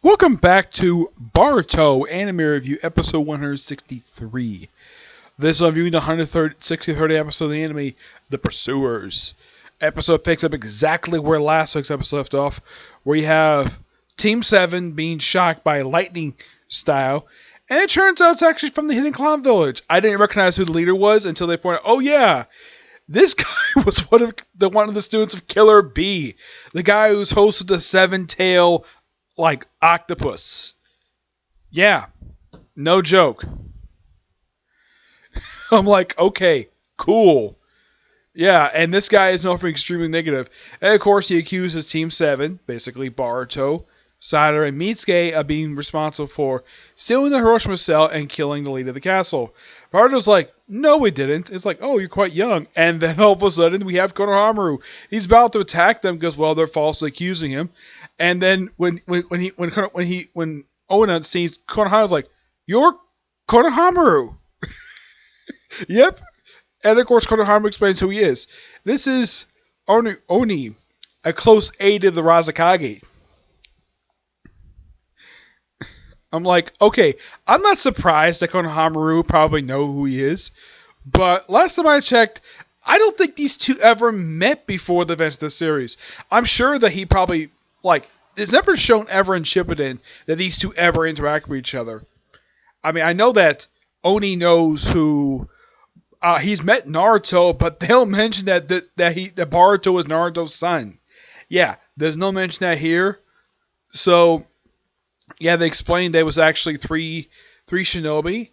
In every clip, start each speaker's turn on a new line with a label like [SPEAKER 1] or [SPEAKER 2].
[SPEAKER 1] Welcome back to Boruto Anime Review, episode 163. This is reviewing the 163rd episode of the anime, The Pursuers. Episode picks up exactly where last week's episode left off, where you have Team 7 being shocked by lightning style, and it turns out it's actually from the Hidden Clown Village. I didn't recognize who the leader was until they pointed out, oh yeah, this guy was one of the students of Killer B, the guy who's hosted the Seven-Tail octopus. Yeah, no joke. I'm like, okay, cool. Yeah, and this guy is known for extremely negative. And of course, he accuses Team 7, basically Baruto, Sada, and Mitsuke of being responsible for stealing the Hiroshima cell and killing the leader of the castle. Baruto's like, no, we didn't. It's like, oh, you're quite young. And then all of a sudden, we have Konohamaru. He's about to attack them because, well, they're falsely accusing him. And then when Ona sees Konohamaru's like, you're Konohamaru. Yep. And of course, Konohamaru explains who he is. This is Oni, a close aide of the Razakage. I'm like, okay, I'm not surprised that Konohamaru probably know who he is, but last time I checked, I don't think these two ever met before the events of the series. I'm sure that he probably, it's never shown ever in Shippuden that these two ever interact with each other. I mean, I know that Oni knows who... he's met Naruto, but they'll mention that Boruto is Naruto's son. Yeah, there's no mention that here. So, yeah, they explained there was actually three shinobi,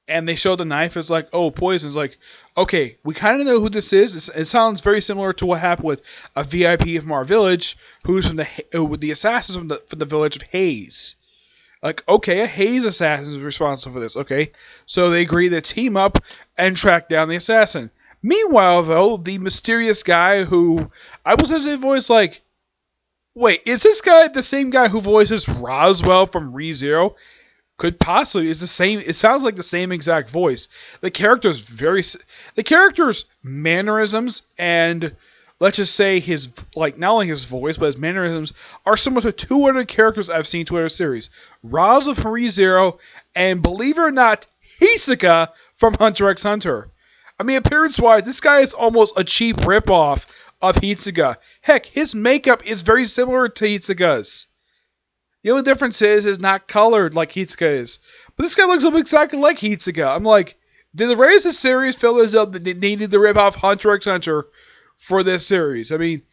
[SPEAKER 1] and they showed the knife. It's like, oh, poison. It's like, okay, we kind of know who this is. It sounds very similar to what happened with a VIP from our village, who's from the assassins from the village of Hayes. Like, okay, a Hayes assassin is responsible for this. Okay, so they agree to team up and track down the assassin. Meanwhile, though, the mysterious guy who I was listening to his voice like, wait, is this guy the same guy who voices Roswell from ReZero? Could possibly. It's the same. It sounds like the same exact voice. The character's mannerisms and let's just say his, not only his voice, but his mannerisms are similar to two other characters I've seen in Twitter series. Roswell from ReZero, and believe it or not, Hisoka from Hunter x Hunter. I mean, appearance-wise, this guy is almost a cheap ripoff of Hisoka. Heck, his makeup is very similar to Hisoka's. The only difference is not colored like Hisoka is. But this guy looks exactly like Hisoka. I'm like, did the writers of the series feel as though they needed to rip off Hunter x Hunter for this series? I mean,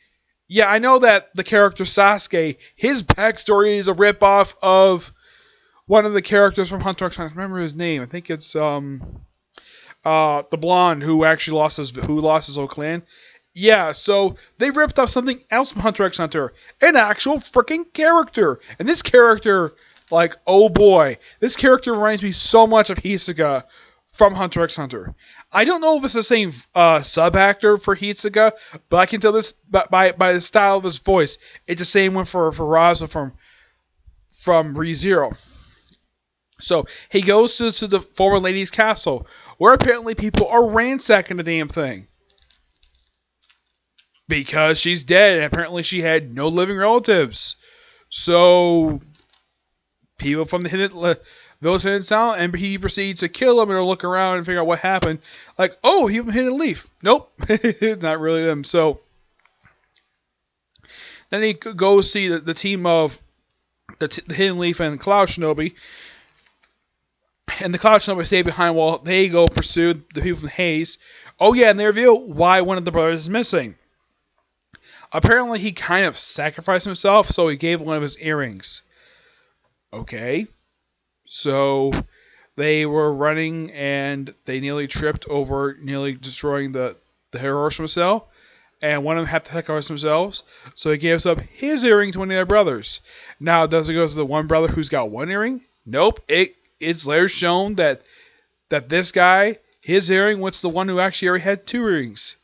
[SPEAKER 1] yeah, I know that the character Sasuke, his backstory is a ripoff of one of the characters from Hunter x Hunter. I remember his name. I think it's the blonde who actually lost his whole clan. Yeah, so they ripped off something else from Hunter x Hunter, an actual freaking character. And this character, oh boy, this character reminds me so much of Hisoka from Hunter x Hunter. I don't know if it's the same sub-actor for Hisoka, but I can tell this by the style of his voice. It's the same one for Raza from ReZero. So, he goes to the former lady's castle, where apparently people are ransacking the damn thing. Because she's dead, and apparently she had no living relatives. So, people from the village hidden sound, and he proceeds to kill them and look around and figure out what happened. Like, oh, he hit a leaf. Nope, it's not really them. So, then he goes see the team of the Hidden Leaf and Cloud Shinobi. And the Cloud Shinobi stay behind while they go pursue the people from Hayes. Oh yeah, and they reveal why one of the brothers is missing. Apparently, he kind of sacrificed himself, so he gave one of his earrings. Okay. So, they were running, and they nearly tripped over, nearly destroying the Hiroshima cell. And one of them had to sacrifice themselves, so he gives up his earring to one of their brothers. Now, does it go to the one brother who's got one earring? Nope. It's later shown that this guy, his earring was the one who actually already had two earrings.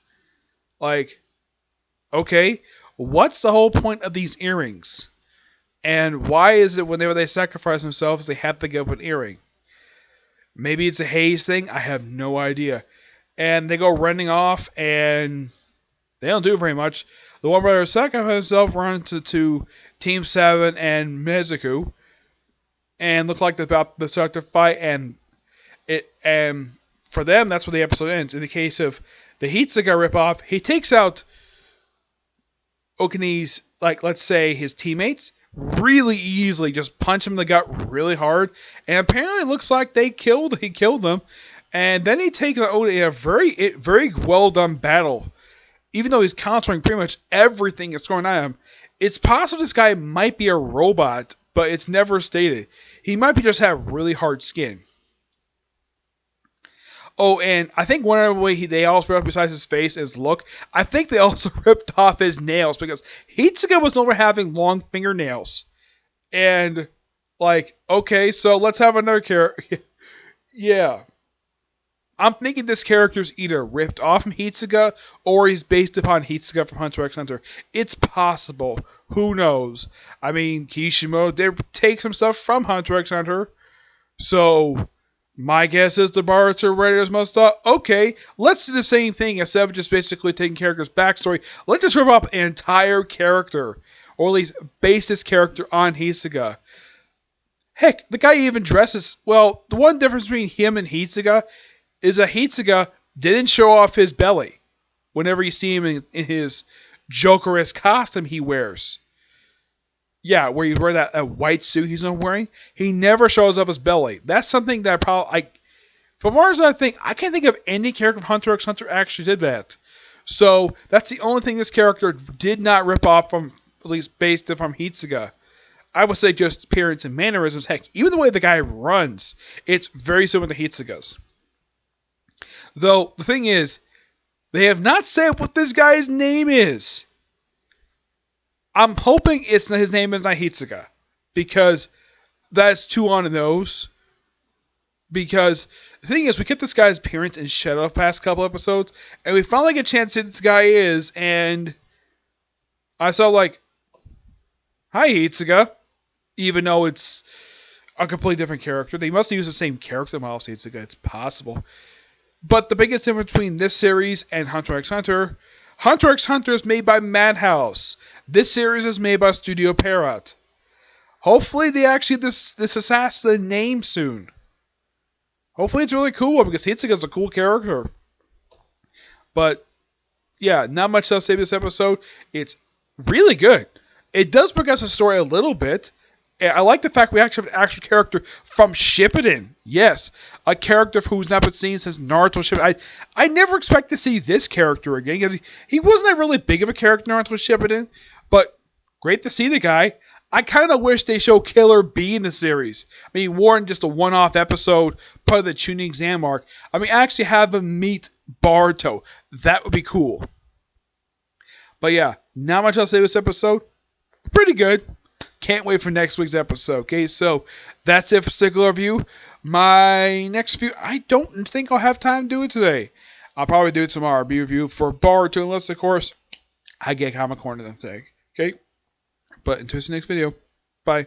[SPEAKER 1] Okay, what's the whole point of these earrings? And why is it whenever they sacrifice themselves, they have to give up an earring? Maybe it's a Hayes thing. I have no idea. And they go running off, and they don't do very much. The one brother Seka himself runs into Team 7 and Mizuku, and look like they're about to start to fight, and for them, that's where the episode ends. In the case of the Hitsuga ripoff, he takes out Okini's, like, let's say, his teammates really easily, just punch him in the gut really hard, and apparently it looks like he killed them, and then he takes Oni in a very well done battle. Even though he's countering pretty much everything that's thrown at him, it's possible this guy might be a robot, but it's never stated. He might be just have really hard skin. Oh, and I think one other way they also ripped besides his face is look. I think they also ripped off his nails because Hitsuga was known for having long fingernails. And, like, okay, so let's have another character. Yeah. I'm thinking this character's either ripped off from Hitsuga or he's based upon Hitsuga from Hunter x Hunter. It's possible. Who knows? I mean, Kishimoto did take some stuff from Hunter x Hunter. So, my guess is the Boruto writers must thought, okay, let's do the same thing instead of just basically taking character's backstory. Let's just rip off an entire character. Or at least base this character on Hitsuga. Heck, the guy even dresses... Well, the one difference between him and Hitsuga is that Hitsuga didn't show off his belly whenever you see him in his Joker-esque costume he wears. Yeah, where he's wearing that white suit he's not wearing. He never shows off his belly. That's something that from far as I can't think of any character from Hunter x Hunter actually did that. So, that's the only thing this character did not rip off from, at least based from Hitsuga. I would say just appearance and mannerisms. Heck, even the way the guy runs, it's very similar to Hitsuga's. Though, the thing is, they have not said what this guy's name is. I'm hoping his name is not Hitsuga. Because that's too on the nose. Because the thing is, we get this guy's appearance in Shadow the past couple episodes. And we finally get a chance to see who this guy is. And I saw like, hi Hitsuga. Even though it's a completely different character. They must use the same character model as Hitsuga. It's possible. But the biggest difference between this series and Hunter x Hunter is made by Madhouse. This series is made by Studio Pierrot. Hopefully they actually this assassin name soon. Hopefully it's really cool because Hitsuga's a cool character. But yeah, not much else to say this episode. It's really good. It does progress the story a little bit. I like the fact we actually have an actual character from Shippuden. Yes, a character who's not been seen since Naruto Shippuden. I never expect to see this character again because he wasn't that really big of a character in Naruto Shippuden. But great to see the guy. I kind of wish they show Killer B in the series. I mean, Warren just a one-off episode, part of the Chunin exam arc. I mean, actually have him meet Boruto. That would be cool. But yeah, not much else to say this episode. Pretty good. Can't wait for next week's episode. Okay, so that's it for Singular Review. My next few, I don't think I'll have time to do it today. I'll probably do it tomorrow. Be review for Boruto, unless of course I get Comic Corner that day. Okay, but until the next video, bye.